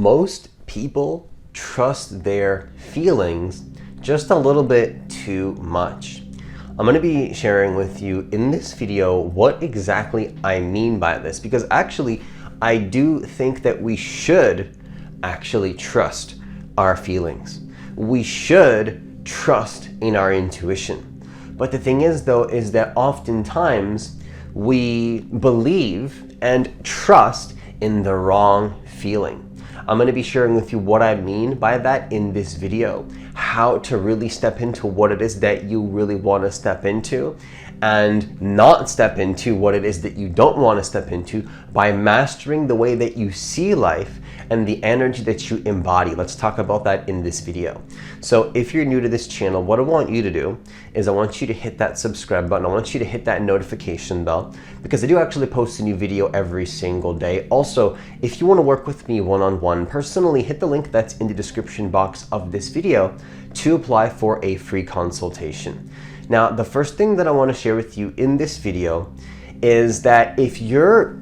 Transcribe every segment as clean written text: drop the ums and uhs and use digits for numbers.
Most people trust their feelings just a little bit too much. I'm going to be sharing with you in this video what exactly I mean by this, because actually I do think that we should actually trust our feelings. We should trust in our intuition. But the thing is though, is that oftentimes we believe and trust in the wrong feeling. I'm going to be sharing with you what I mean by that in this video, how to really step into what it is that you really want to step into and not step into what it is that you don't want to step into by mastering the way that you see life and the energy that you embody. Let's talk about that in this video. So if you're new to this channel, what I want you to do is I want you to hit that subscribe button. I want you to hit that notification bell because I do actually post a new video every single day. Also, if you want to work with me one-on-one personally, hit the link that's in the description box of this video to apply for a free consultation. Now, the first thing that I want to share with you in this video is that if you're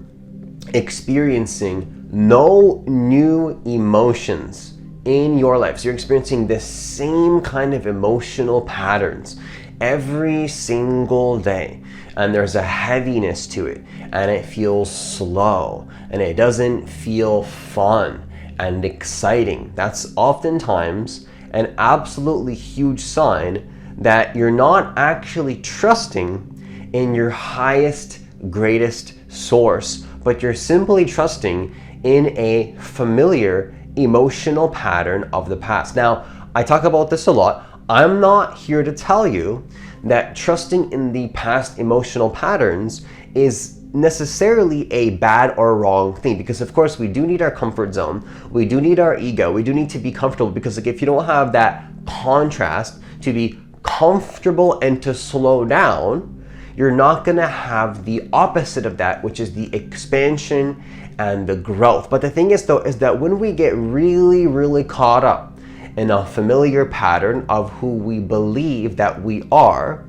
experiencing no new emotions in your life, so you're experiencing the same kind of emotional patterns every single day, and there's a heaviness to it, and it feels slow, and it doesn't feel fun and exciting, that's oftentimes an absolutely huge sign that you're not actually trusting in your highest, greatest source, but you're simply trusting in a familiar emotional pattern of the past. Now, I talk about this a lot. I'm not here to tell you that trusting in the past emotional patterns is necessarily a bad or wrong thing, because of course we do need our comfort zone, we do need our ego, we do need to be comfortable, because like if you don't have that contrast to be comfortable and to slow down, you're not gonna have the opposite of that, which is the expansion and the growth. But the thing is though, is that when we get really caught up in a familiar pattern of who we believe that we are,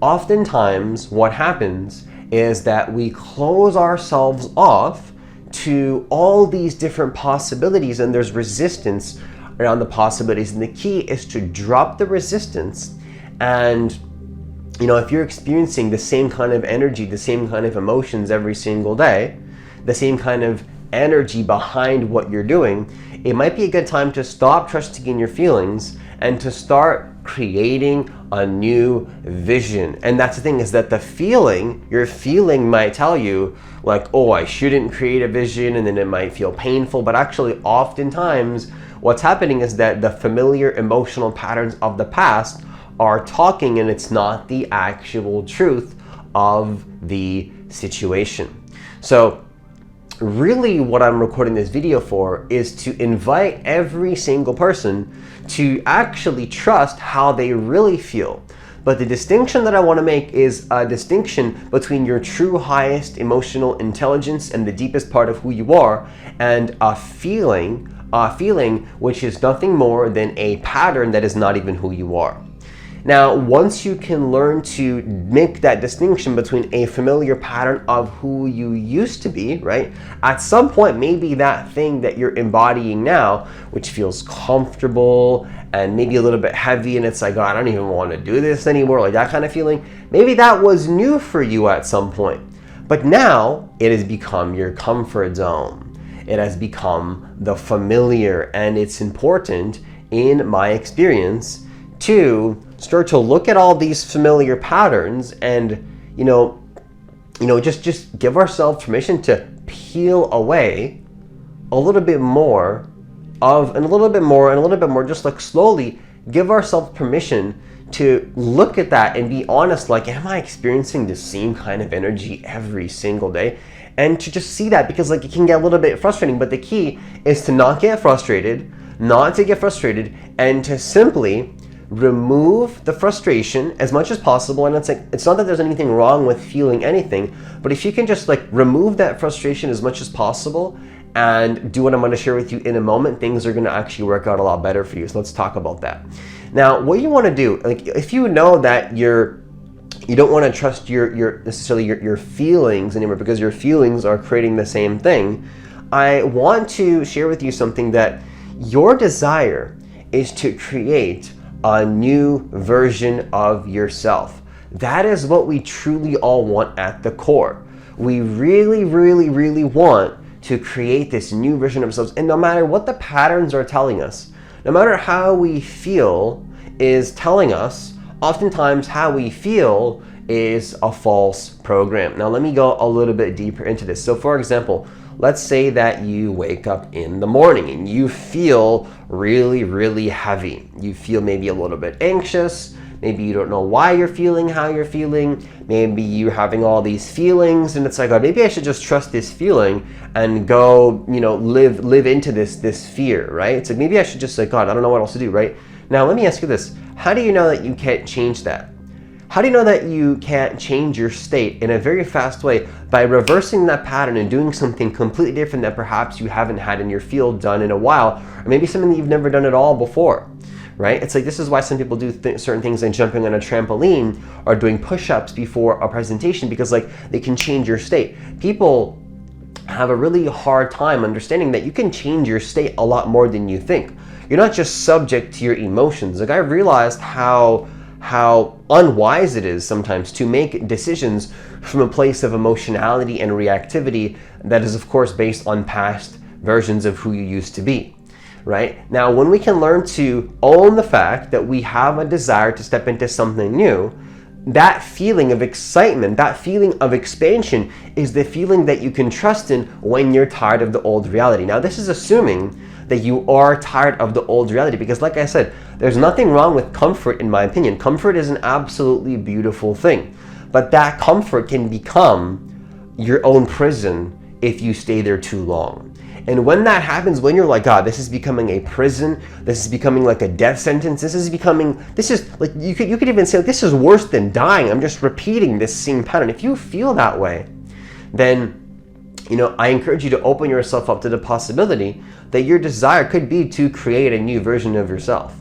oftentimes what happens is that we close ourselves off to all these different possibilities, and there's resistance around the possibilities. And the key is to drop the resistance. And you know, if you're experiencing the same kind of energy, the same kind of emotions every single day, the same kind of energy behind what you're doing, it might be a good time to stop trusting in your feelings and to start creating a new vision. And that's the thing, is that your feeling might tell you like, oh, I shouldn't create a vision, and then it might feel painful. But actually, oftentimes, what's happening is that the familiar emotional patterns of the past are talking, and it's not the actual truth of the situation. So really what I'm recording this video for is to invite every single person to actually trust how they really feel. But the distinction that I want to make is a distinction between your true highest emotional intelligence and the deepest part of who you are, and a feeling which is nothing more than a pattern that is not even who you are. Now, once you can learn to make that distinction between a familiar pattern of who you used to be, right? At some point, maybe that thing that you're embodying now, which feels comfortable and maybe a little bit heavy, and it's like, oh, I don't even want to do this anymore, like that kind of feeling, maybe that was new for you at some point. But now it has become your comfort zone. It has become the familiar, and it's important, in my experience, to start to look at all these familiar patterns and, just give ourselves permission to peel away a little bit more, just like slowly give ourselves permission to look at that and be honest, like, am I experiencing the same kind of energy every single day? And to just see that, because like it can get a little bit frustrating, but the key is to not get frustrated, and to simply remove the frustration as much as possible. And it's not that there's anything wrong with feeling anything, but if you can just like remove that frustration as much as possible and do what I'm going to share with you in a moment, things are going to actually work out a lot better for you. So let's talk about that. Now, what you want to do, like if you know that you don't want to trust your feelings anymore because your feelings are creating the same thing, I want to share with you something that your desire is to create a new version of yourself. That is what we truly all want at the core. We really, really, really want to create this new version of ourselves. And no matter what the patterns are telling us, no matter how we feel is telling us, oftentimes how we feel is a false program. Now let me go a little bit deeper into this. So for example, let's say that you wake up in the morning and you feel really, really heavy. You feel maybe a little bit anxious. Maybe you don't know why you're feeling how you're feeling. Maybe you're having all these feelings and it's like, oh, maybe I should just trust this feeling and go, live into this fear, right? It's like, maybe I should just say, God, I don't know what else to do, right? Now, let me ask you this. How do you know that you can't change that? How do you know that you can't change your state in a very fast way by reversing that pattern and doing something completely different that perhaps you haven't had in your field done in a while, or maybe something that you've never done at all before, right? It's like, this is why some people do certain things like jumping on a trampoline or doing push-ups before a presentation, because like they can change your state. People have a really hard time understanding that you can change your state a lot more than you think. You're not just subject to your emotions. Like, I realized how unwise it is sometimes to make decisions from a place of emotionality and reactivity that is, of course, based on past versions of who you used to be, right? Now, when we can learn to own the fact that we have a desire to step into something new, that feeling of excitement, that feeling of expansion is the feeling that you can trust in when you're tired of the old reality. Now, this is assuming that you are tired of the old reality, because like I said, there's nothing wrong with comfort in my opinion. Comfort is an absolutely beautiful thing, but that comfort can become your own prison if you stay there too long. And when that happens, when you're like, God, this is becoming a prison, this is becoming like a death sentence, this is like, you could even say, like, this is worse than dying. I'm just repeating this same pattern. If you feel that way, then I encourage you to open yourself up to the possibility that your desire could be to create a new version of yourself.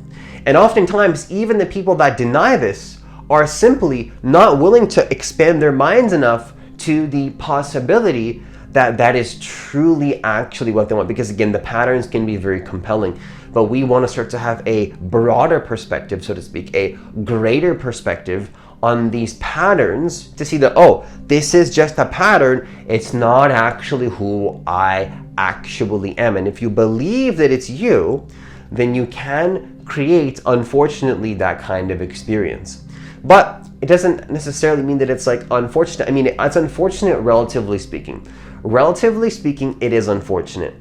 And oftentimes, even the people that deny this are simply not willing to expand their minds enough to the possibility that that is truly actually what they want. Because again, the patterns can be very compelling, but we want to start to have a broader perspective, so to speak, a greater perspective on these patterns to see that, oh, this is just a pattern. It's not actually who I actually am. And if you believe that it's you, then you can create, unfortunately, that kind of experience. But it doesn't necessarily mean that it's like unfortunate. I mean, it's unfortunate relatively speaking. Relatively speaking, it is unfortunate.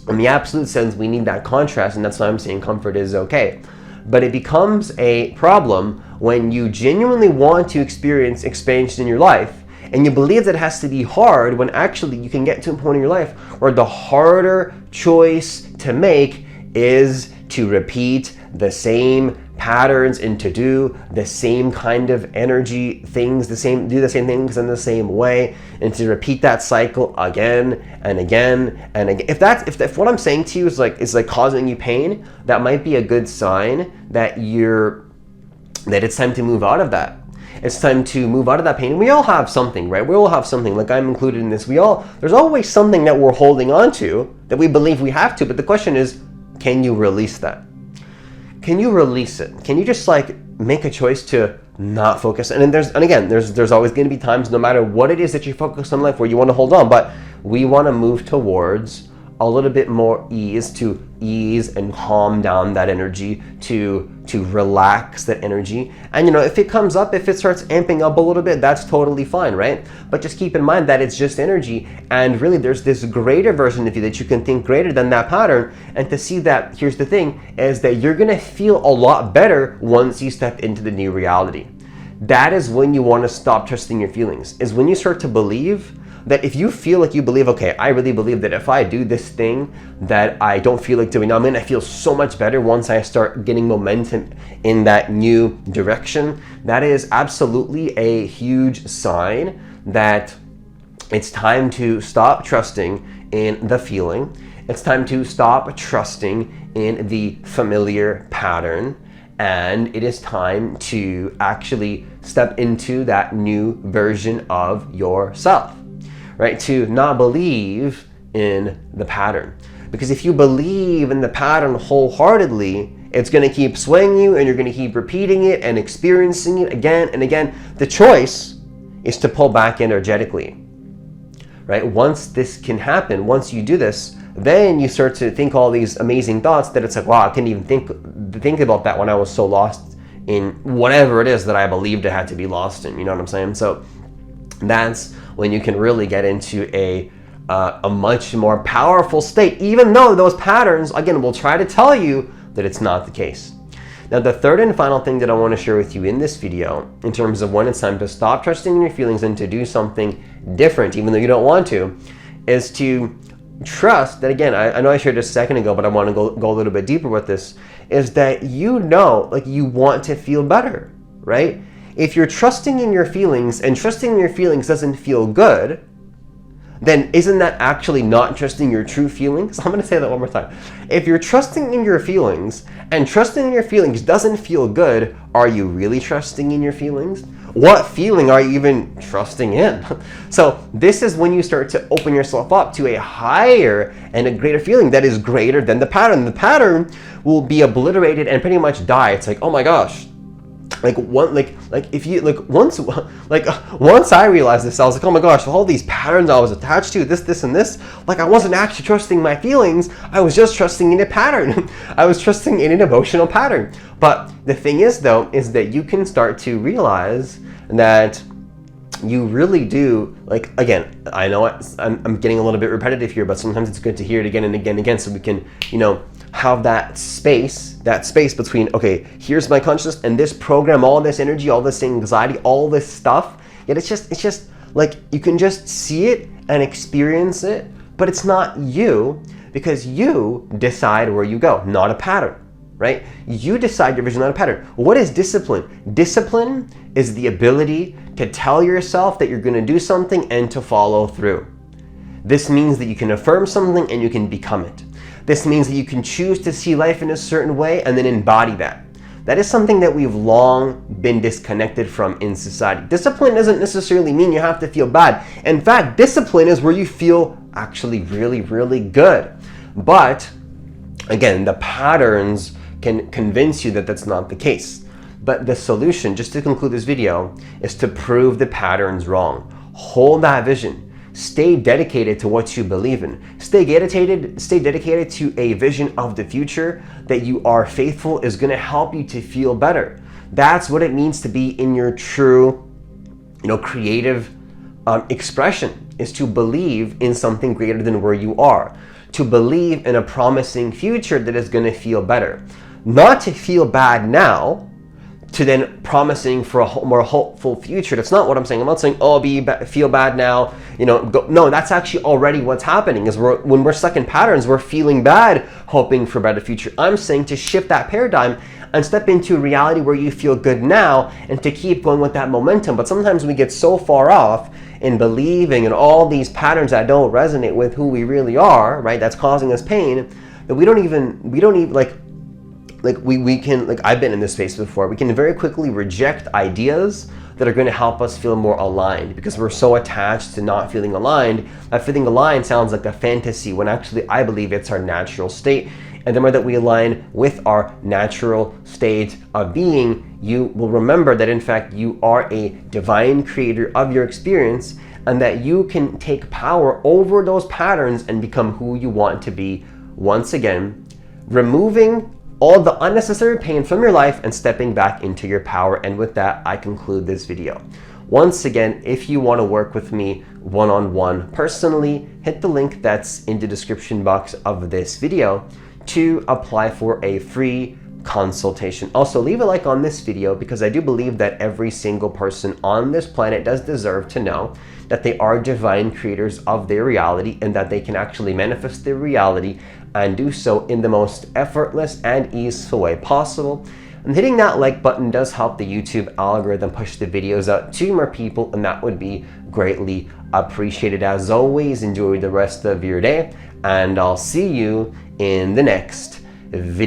In the absolute sense, we need that contrast, and that's why I'm saying comfort is okay. But it becomes a problem when you genuinely want to experience expansion in your life and you believe that it has to be hard, when actually you can get to a point in your life where the harder choice to make is to repeat the same patterns and to do the same kind of energy things, do the same things in the same way, and to repeat that cycle again and again and again. If what I'm saying to you is like causing you pain, that might be a good sign that it's time to move out of that. It's time to move out of that pain. And we all have something, right? We all have something, like I'm included in this. There's always something that we're holding on to that we believe we have to, but the question is, can you release that? Can you release it? Can you just make a choice to not focus? And again, there's always going to be times, no matter what it is that you focus on in life, where you want to hold on, but we want to move towards a little bit more ease, to ease and calm down that energy, to relax that energy. And if it comes up, if it starts amping up a little bit, that's totally fine, right? But just keep in mind that it's just energy, and really there's this greater version of you that you can think greater than that pattern, and to see that, here's the thing, is that you're gonna feel a lot better once you step into the new reality. That is when you want to stop trusting your feelings, is when you start to believe that if you feel like you believe, okay, I really believe that if I do this thing that I don't feel like doing, I'm gonna feel so much better once I start getting momentum in that new direction. That is absolutely a huge sign that it's time to stop trusting in the feeling. It's time to stop trusting in the familiar pattern. And it is time to actually step into that new version of yourself. Right? To not believe in the pattern. Because if you believe in the pattern wholeheartedly, it's going to keep swaying you and you're going to keep repeating it and experiencing it again and again. The choice is to pull back energetically, right? Once this can happen, once you do this, then you start to think all these amazing thoughts that it's like, wow, I couldn't even think about that when I was so lost in whatever it is that I believed I had to be lost in. You know what I'm saying? So that's when you can really get into a much more powerful state, even though those patterns, again, will try to tell you that it's not the case. Now, the third and final thing that I want to share with you in this video, in terms of when it's time to stop trusting in your feelings and to do something different, even though you don't want to, is to trust that, again, I know I shared this a second ago, but I want to go a little bit deeper with this, is that you know, like, you want to feel better, right? If you're trusting in your feelings and trusting in your feelings doesn't feel good, then isn't that actually not trusting your true feelings? I'm going to say that one more time. If you're trusting in your feelings and trusting in your feelings doesn't feel good, are you really trusting in your feelings? What feeling are you even trusting in? So this is when you start to open yourself up to a higher and a greater feeling that is greater than the pattern. The pattern will be obliterated and pretty much die. It's like, oh my gosh. Once I realized this, I was like, oh my gosh, all these patterns I was attached to, this and this, like I wasn't actually trusting my feelings, I was just trusting in a pattern. I was trusting in an emotional pattern. But the thing is though, is that you can start to realize that you really do, like, again, I know I'm getting a little bit repetitive here, but sometimes it's good to hear it again and again and again so we can, have that space between, okay, here's my consciousness and this program, all this energy, all this anxiety, all this stuff. Yet it's just like you can just see it and experience it, but it's not you, because you decide where you go, not a pattern, right? You decide your vision, not a pattern. What is discipline? Discipline is the ability to tell yourself that you're going to do something and to follow through. This means that you can affirm something and you can become it. This means that you can choose to see life in a certain way and then embody that. That is something that we've long been disconnected from in society. Discipline doesn't necessarily mean you have to feel bad. In fact, discipline is where you feel actually really, really good. But again, the patterns can convince you that that's not the case. But the solution, just to conclude this video, is to prove the patterns wrong. Hold that vision. Stay dedicated to what you believe in. Stay dedicated to a vision of the future that you are faithful is going to help you to feel better. That's what it means to be in your true, creative expression, is to believe in something greater than where you are. To believe in a promising future that is going to feel better. Not to feel bad now, to then promising for a more hopeful future. That's not what I'm saying. I'm not saying, feel bad now, No, that's actually already what's happening, is when we're stuck in patterns, we're feeling bad, hoping for a better future. I'm saying to shift that paradigm and step into a reality where you feel good now and to keep going with that momentum. But sometimes we get so far off in believing in all these patterns that don't resonate with who we really are, right? That's causing us pain, that we don't even we can, I've been in this space before, we can very quickly reject ideas that are going to help us feel more aligned, because we're so attached to not feeling aligned. That feeling aligned sounds like a fantasy, when actually I believe it's our natural state. And the more that we align with our natural state of being, you will remember that in fact you are a divine creator of your experience, and that you can take power over those patterns and become who you want to be once again, removing all the unnecessary pain from your life and stepping back into your power. And with that, I conclude this video. Once again, if you want to work with me one-on-one personally, hit the link that's in the description box of this video to apply for a free consultation. Also, leave a like on this video, because I do believe that every single person on this planet does deserve to know that they are divine creators of their reality, and that they can actually manifest their reality and do so in the most effortless and easeful way possible. And hitting that like button does help the YouTube algorithm push the videos out to more people, and that would be greatly appreciated. As always, enjoy the rest of your day, and I'll see you in the next video.